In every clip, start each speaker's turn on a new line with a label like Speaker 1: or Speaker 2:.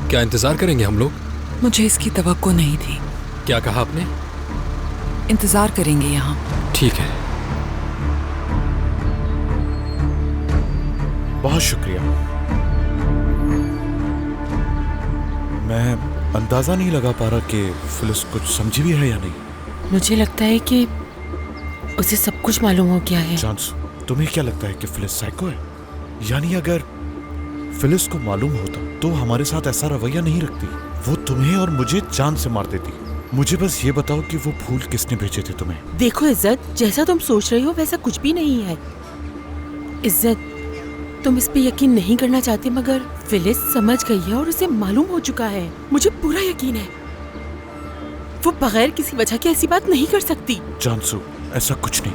Speaker 1: क्या इंतजार करेंगे हम लोग?
Speaker 2: मुझे इसकी तवक्को नहीं थी।
Speaker 1: क्या कहा आपने?
Speaker 2: इंतजार करेंगे यहाँ।
Speaker 1: ठीक है।
Speaker 3: बहुत शुक्रिया। मैं अंदाजा नहीं लगा पा रहा कि फिलिस कुछ समझी भी है या नहीं।
Speaker 4: मुझे लगता है कि उसे सब कुछ मालूम हो गया है।
Speaker 3: चांस, तुम्हें क्या लगता है कि फिलिस साइको है? यानी अगर फिलिस को मालूम होता तो हमारे साथ ऐसा रवैया नहीं रखती। वो तुम्हें और मुझे जान से मार देती। मुझे बस ये बताओ कि वो फूल किसने भेजे थे तुम्हें?
Speaker 4: देखो इज्जत, जैसा तुम सोच रही हो वैसा कुछ भी नहीं है। इज्जत, तुम इस पे यकीन नहीं करना चाहती, मगर फिलिस समझ गई है और उसे मालूम हो चुका है। मुझे पूरा यकीन है वो बगैर किसी वजह के ऐसी बात नहीं कर सकती।
Speaker 3: जानसू, ऐसा कुछ नहीं।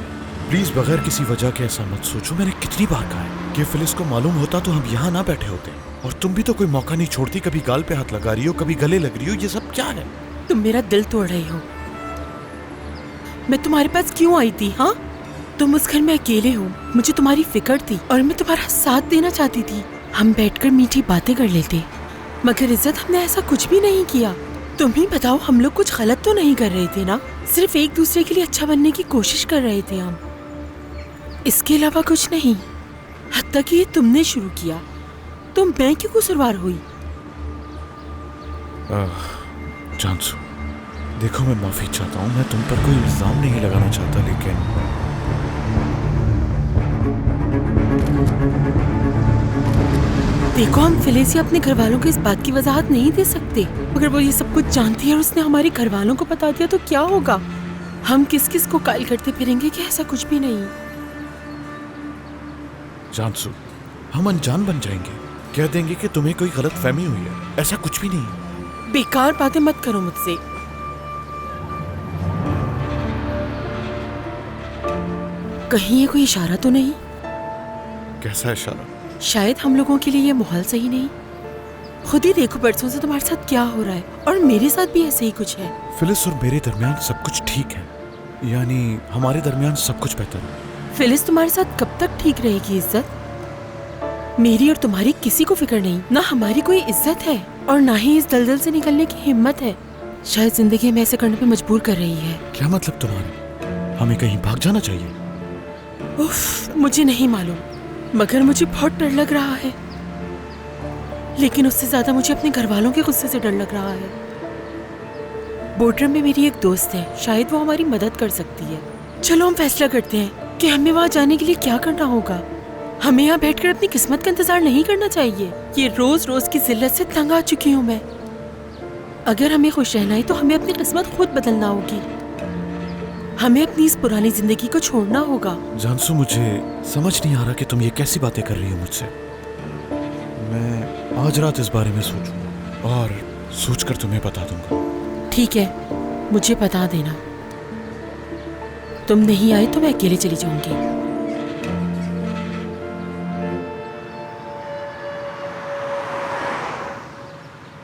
Speaker 3: प्लीज बगैर किसी वजह के ऐसा मत सोचो। मैंने कितनी बार कहा है कि फिलिस को मालूम होता तो हम यहाँ ना बैठे होते। और तुम भी तो कोई मौका नहीं छोड़ती। कभी गाल पे हाथ लगा रही हो, कभी गले लग रही हो। ये सब क्या है?
Speaker 4: तुम मेरा दिल तोड़ रही हो। मैं तुम्हारे पास क्यों आई थी? हाँ, तुम उस घर में अकेले हो, मुझे तुम्हारी फिक्र थी और मैं तुम्हारा साथ देना चाहती थी। हम बैठकर मीठी बातें कर लेते, मगर इज्जत हमने ऐसा कुछ भी नहीं किया। तुम ही बताओ, हम लोग कुछ गलत तो नहीं कर रहे थे ना? सिर्फ एक दूसरे के लिए अच्छा बनने की कोशिश कर रहे थे हम, इसके अलावा कुछ नहीं। हत्ता कि ये तुमने शुरू किया, तो मैं क्यों कसूरवार हुई?
Speaker 3: जानसू, देखो मैं माफी चाहता हूँ। मैं तुम पर कोई इल्जाम नहीं लगाना चाहता, लेकिन
Speaker 4: देखो, हम फिलिस या अपने घर वालों को इस बात की वजाहत नहीं दे सकते। अगर वो ये सब कुछ जानती है और उसने हमारे घर वालों को बता दिया तो क्या होगा? हम किस किस को कायल करते फिरेंगे कि ऐसा कुछ भी नहीं।
Speaker 3: जानसू, हम अनजान बन जाएंगे। कह देंगे कि तुम्हें कोई गलत फहमी हुई है। ऐसा कुछ भी नहीं।
Speaker 4: बेकार बातें मत करो मुझसे। कहीं ये कोई इशारा तो नहीं?
Speaker 3: कैसा इशारा?
Speaker 4: शायद हम लोगों के लिए ये माहौल सही नहीं। खुद ही देखो परसों से तुम्हारे साथ क्या हो रहा है, और मेरे साथ भी ऐसे ही कुछ है।
Speaker 3: फिलिस और मेरे दरमियान सब कुछ ठीक है। यानी हमारे दरमियान सब कुछ बेहतर है।
Speaker 4: फिलिस तुम्हारे साथ कब तक ठीक रहेगी इज्जत? मेरी और तुम्हारी किसी को फिक्र नहीं, ना हमारी कोई इज्जत है और ना ही इस दलदल से निकलने की हिम्मत है। शायद जिंदगी में ऐसे करने पे मजबूर कर रही है।
Speaker 3: क्या मतलब तुम्हारा? हमें कहीं भाग जाना चाहिए?
Speaker 4: उफ, मुझे नहीं मालूम, मगर मुझे बहुत डर लग रहा है। लेकिन उससे ज्यादा मुझे अपने घर वालों के गुस्से से डर लग रहा है। बोर्डरम में मेरी एक दोस्त है, शायद वो हमारी मदद कर सकती है। चलो हम फैसला करते हैं कि हमें वहाँ जाने के लिए क्या करना होगा। हमें यहाँ बैठकर अपनी किस्मत का इंतजार नहीं करना चाहिए। ये रोज रोज की जिल्लत से तंग आ चुकी हूँ मैं। अगर हमें खुश रहना है तो हमें अपनी किस्मत खुद बदलना होगी। हमें अपनी इस पुरानी जिंदगी को छोड़ना होगा।
Speaker 3: जानसू, मुझे समझ नहीं आ रहा कि तुम ये कैसी बातें कर रही हो मुझसे। मैं आज रात इस बारे में सोचूंगा और सोचकर तुम्हें बता दूंगा।
Speaker 4: ठीक है, मुझे बता देना। तुम नहीं आए तो मैं अकेले चली जाऊंगी।